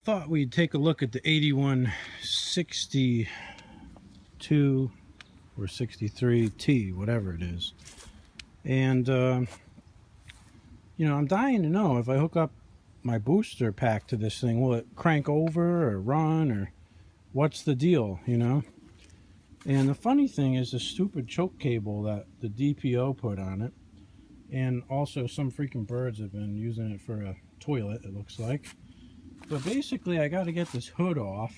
thought we'd take a look at the 8162 or 63T, whatever it is. And, you know, I'm dying to know if I hook up my booster pack to this thing, will it crank over or run, or what's the deal, you know? And the funny thing is the stupid choke cable that the DPO put on it, and also some freaking birds have been using it for a toilet, it looks like. But basically I got to get this hood off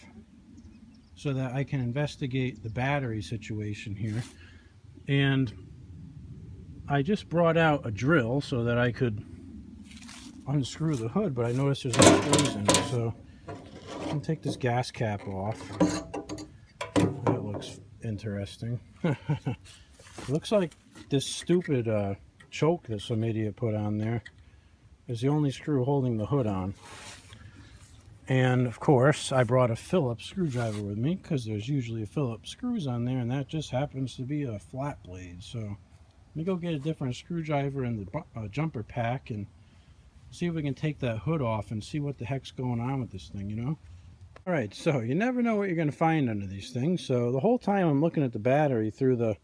so that I can investigate the battery situation here. And I just brought out a drill so that I could unscrew the hood, but I noticed there's no screws in it, so I can take this gas cap off. That looks interesting. It looks like this stupid choke that some idiot put on there is the only screw holding the hood on. And of course I brought a Phillips screwdriver with me because there's usually a Phillips screws on there, and that just happens to be a flat blade. So let me go get a different screwdriver in the jumper pack and see if we can take that hood off and see what the heck's going on with this thing, you know? Alright, so you never know what you're going to find under these things. So the whole time I'm looking at the battery through the,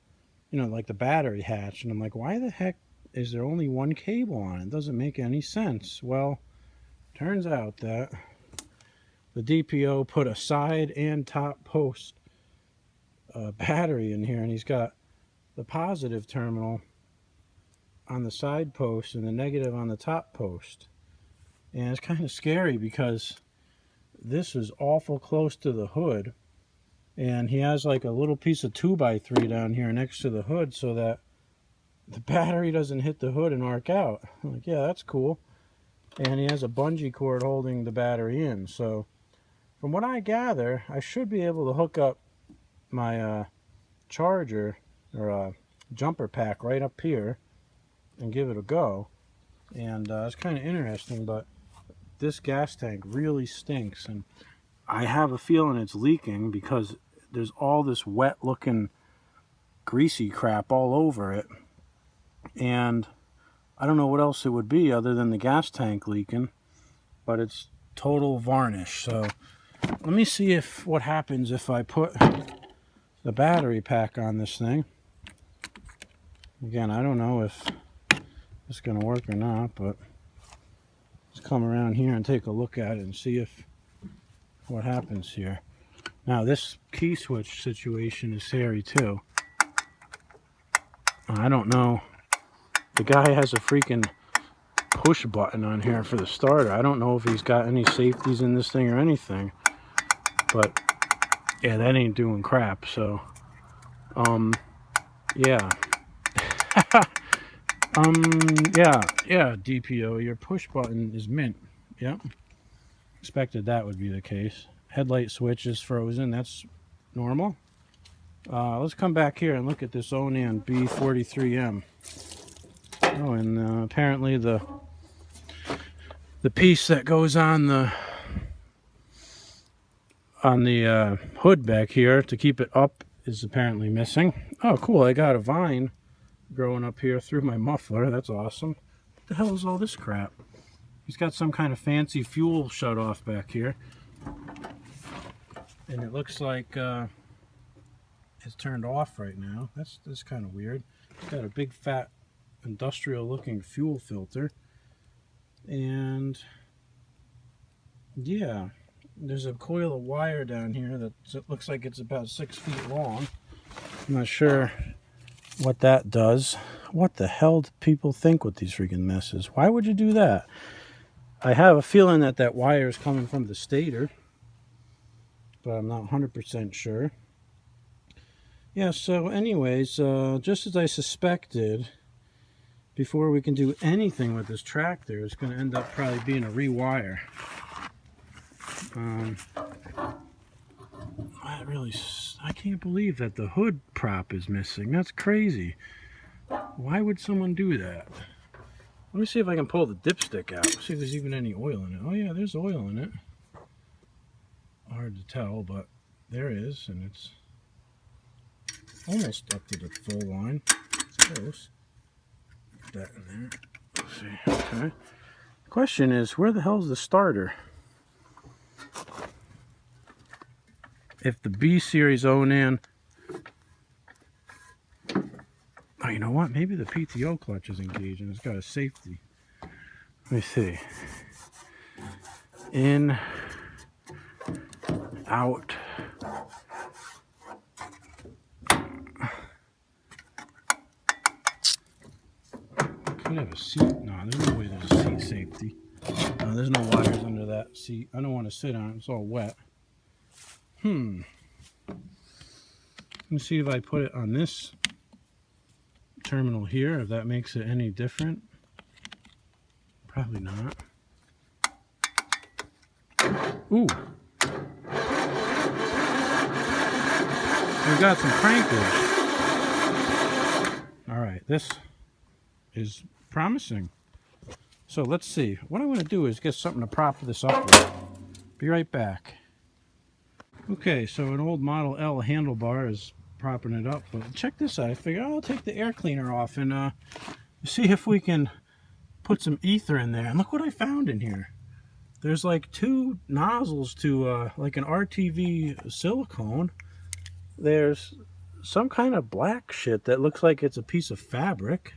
you know, like the battery hatch, and I'm like, why the heck is there only one cable on it? It doesn't make any sense. Well, turns out that the DPO put a side and top post battery in here, and he's got the positive terminal on the side post and the negative on the top post. And it's kind of scary because this is awful close to the hood, and he has like a little piece of 2x3 down here next to the hood so that the battery doesn't hit the hood and arc out. I'm like, yeah, that's cool. And he has a bungee cord holding the battery in. So from what I gather, I should be able to hook up my charger or jumper pack right up here and give it a go. And it's kind of interesting, but this gas tank really stinks, and I have a feeling it's leaking because there's all this wet looking greasy crap all over it, and I don't know what else it would be other than the gas tank leaking, but it's total varnish. So let me see if what happens if I put the battery pack on this thing. Again, I don't know if it's going to work or not, but let's come around here and take a look at it and see if what happens here. Now this key switch situation is hairy too. I don't know. The guy has a freaking push button on here for the starter. I don't know if he's got any safeties in this thing or anything, but yeah, that ain't doing crap. So yeah. Yeah, DPO, your push button is mint. Yep. Expected that would be the case. Headlight switch is frozen. That's normal. Let's come back here and look at this Onan B43M. Oh, and apparently the piece that goes on the hood back here to keep it up is apparently missing. Oh, cool! I got a vine growing up here through my muffler. That's awesome. What the hell is all this crap? He's got some kind of fancy fuel shut off back here, and it looks like it's turned off right now. That's kind of weird. It's got a big fat industrial looking fuel filter, and yeah, there's a coil of wire down here that looks like it's about 6 feet long. I'm not sure what that does. What the hell do people think with these freaking messes? Why would you do that? I have a feeling that wire is coming from the stator, but I'm not 100% sure. Yeah, so anyways, just as I suspected, before we can do anything with this tractor, it's going to end up probably being a rewire. I can't believe that the hood prop is missing. That's crazy. Why would someone do that? Let me see if I can pull the dipstick out. See if there's even any oil in it. Oh yeah, there's oil in it. Hard to tell, but there is, and it's almost up to the full line. It's close. Put that in there. Let's see. Okay. The question is, where the hell's the starter? if the B series Onan, oh, you know what? Maybe the PTO clutch is engaged and it's got a safety. Let me see. In, out. Could have a seat. No, there's no way there's a seat safety. No, there's no wires under that seat. I don't want to sit on it. It's all wet. Let me see if I put it on this terminal here, if that makes it any different. Probably not. Ooh. We got some crankage. All right, this is promising. So let's see. What I'm going to do is get something to prop this up with. Be right back. Okay, so an old Model L handlebar is propping it up. But check this out. I figure I'll take the air cleaner off and see if we can put some ether in there. And look what I found in here. There's like two nozzles to like an RTV silicone. There's some kind of black shit that looks like it's a piece of fabric.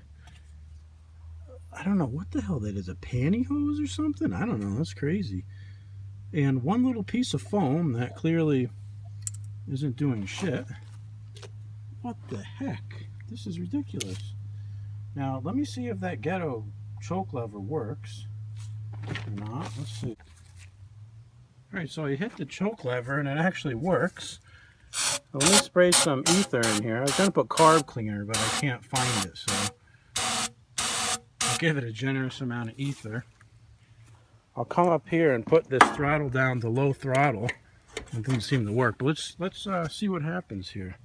I don't know what the hell that is, a pantyhose or something? I don't know, that's crazy. And one little piece of foam that clearly isn't doing shit. What the heck? This is ridiculous. Now, let me see if that ghetto choke lever works or not. Let's see. Alright, so I hit the choke lever and it actually works. So let me spray some ether in here. I was going to put carb cleaner, but I can't find it, so I'll give it a generous amount of ether. I'll come up here and put this throttle down to low throttle. It doesn't seem to work, but let's see what happens here.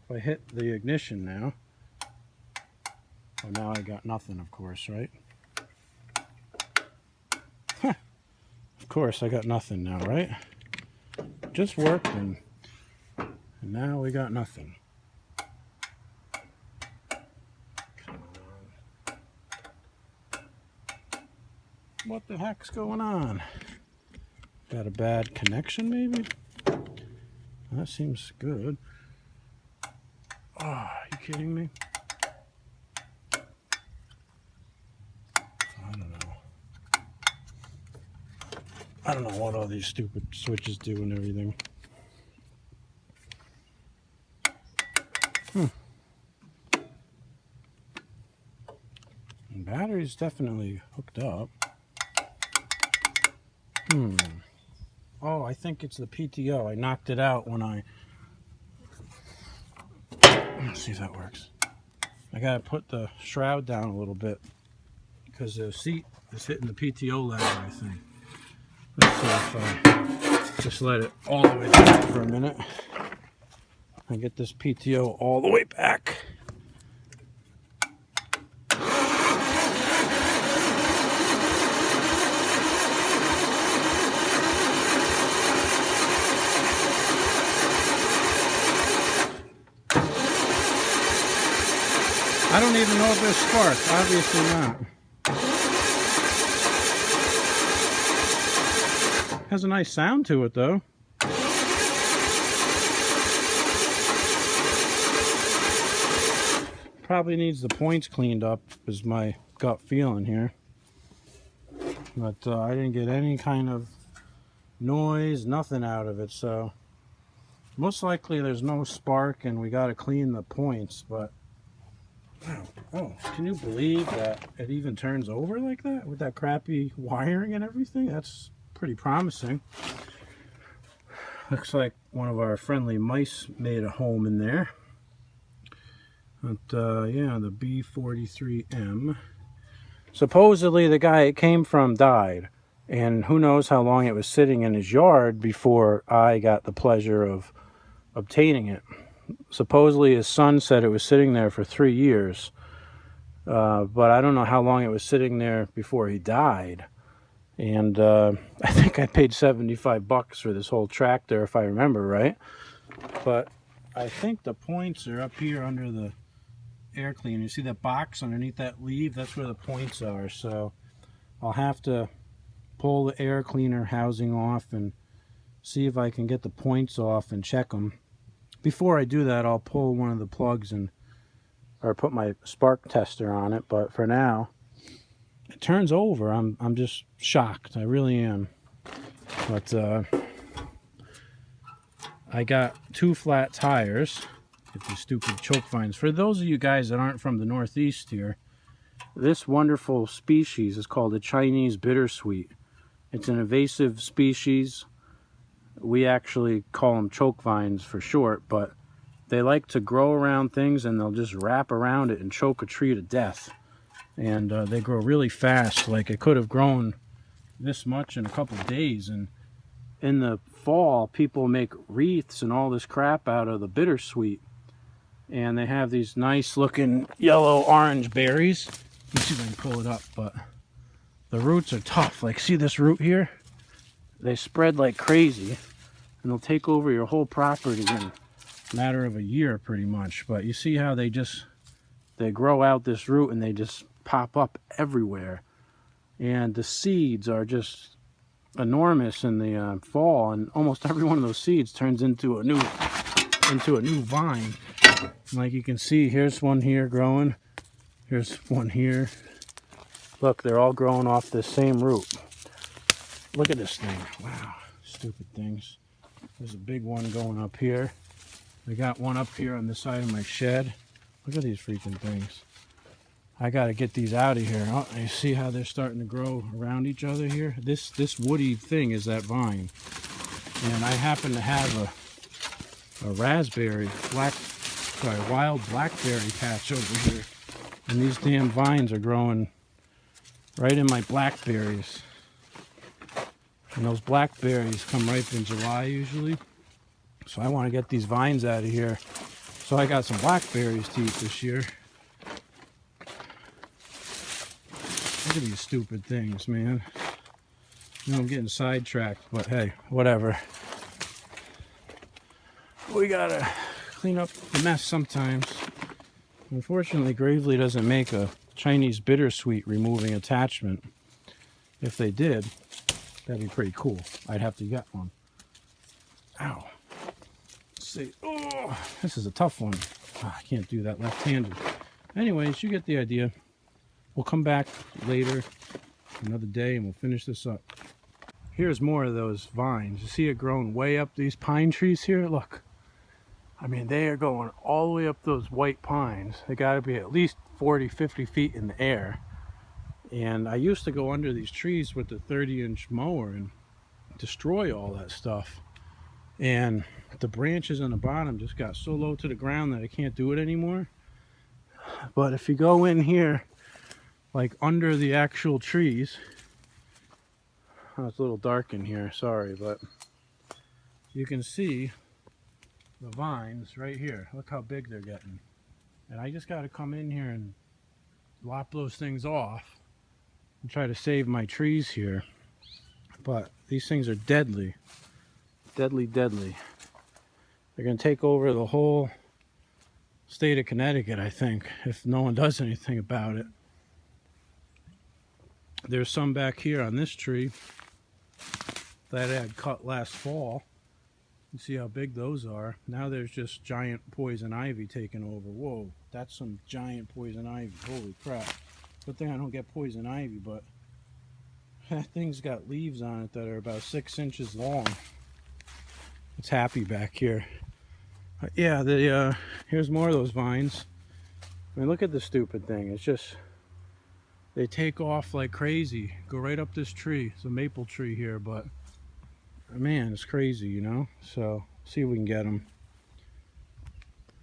If I hit the ignition now, oh, now I got nothing, of course, right? Huh. Of course, I got nothing now, right? Just worked, and now we got nothing. What the heck's going on? Got a bad connection, maybe? That seems good. Oh, are you kidding me? I don't know what all these stupid switches do and everything. And battery's definitely hooked up. Oh, I think it's the PTO. I knocked it out when I... Let's see if that works. I gotta put the shroud down a little bit because the seat is hitting the PTO ladder, I think. Let's see if I just let it all the way back for a minute. I get this PTO all the way back. I don't even know if there's sparks. Obviously not. Has a nice sound to it, though. Probably needs the points cleaned up, is my gut feeling here. But I didn't get any kind of noise, nothing out of it. So most likely there's no spark, and we got to clean the points. But wow. Oh, can you believe that it even turns over like that with that crappy wiring and everything? That's pretty promising. Looks like one of our friendly mice made a home in there. But yeah, the B43M. Supposedly the guy it came from died, and who knows how long it was sitting in his yard before I got the pleasure of obtaining it. Supposedly his son said it was sitting there for 3 years, but I don't know how long it was sitting there before he died. And I think I paid $75 for this whole tractor, if I remember right. But I think the points are up here under the air cleaner. You see that box underneath that leaf? That's where the points are. So I'll have to pull the air cleaner housing off and see if I can get the points off and check them. Before I do that, I'll pull one of the plugs or put my spark tester on it. But for now, it turns over. I'm just shocked. I really am. But I got 2 flat tires. Get these stupid choke vines. For those of you guys that aren't from the Northeast here, this wonderful species is called a Chinese bittersweet. It's an invasive species. We actually call them choke vines for short, but they like to grow around things and they'll just wrap around it and choke a tree to death. And they grow really fast. Like, it could have grown this much in a couple of days. And in the fall, people make wreaths and all this crap out of the bittersweet. And they have these nice looking yellow orange berries. Let me see if I can pull it up, but the roots are tough. Like, see this root here? They spread like crazy and they'll take over your whole property in a matter of a year pretty much. But you see how they grow out this root and they just pop up everywhere. And the seeds are just enormous in the fall, and almost every one of those seeds turns into a new vine. Like you can see, here's one here growing. Here's one here. Look, they're all growing off this same root. Look at this thing. Wow, stupid things. There's a big one going up here. I got one up here on the side of my shed. Look at these freaking things. I got to get these out of here. Oh, you see how they're starting to grow around each other here? This woody thing is that vine. And I happen to have a wild blackberry patch over here. And these damn vines are growing right in my blackberries. And those blackberries come ripe in July usually. So I want to get these vines out of here. So I got some blackberries to eat this year. Look at these stupid things, man. You know, I'm getting sidetracked, but hey, whatever. We gotta clean up the mess sometimes. Unfortunately, Gravely doesn't make a Chinese bittersweet removing attachment. If they did, that'd be pretty cool. I'd have to get one. Ow. Let's see. Oh, this is a tough one. Oh, I can't do that left-handed. Anyways, you get the idea. We'll come back later, another day, and we'll finish this up. Here's more of those vines. You see it growing way up these pine trees here? Look. I mean, they are going all the way up those white pines. They got to be at least 40, 50 feet in the air. And I used to go under these trees with the 30-inch mower and destroy all that stuff. And the branches on the bottom just got so low to the ground that I can't do it anymore. But if you go in here, like under the actual trees, oh, it's a little dark in here, sorry, but you can see the vines right here. Look how big they're getting. And I just got to come in here and lop those things off and try to save my trees here. But these things are deadly. Deadly, deadly. They're going to take over the whole state of Connecticut, I think, if no one does anything about it. There's some back here on this tree that I had cut last fall. You see how big those are. Now there's just giant poison ivy taking over. Whoa, that's some giant poison ivy. Holy crap. Good thing I don't get poison ivy, but that thing's got leaves on it that are about 6 inches long. It's happy back here. Yeah, here's more of those vines. I mean, look at the stupid thing. It's just, they take off like crazy. Go right up this tree. It's a maple tree here, but man, it's crazy, you know? So, see if we can get them.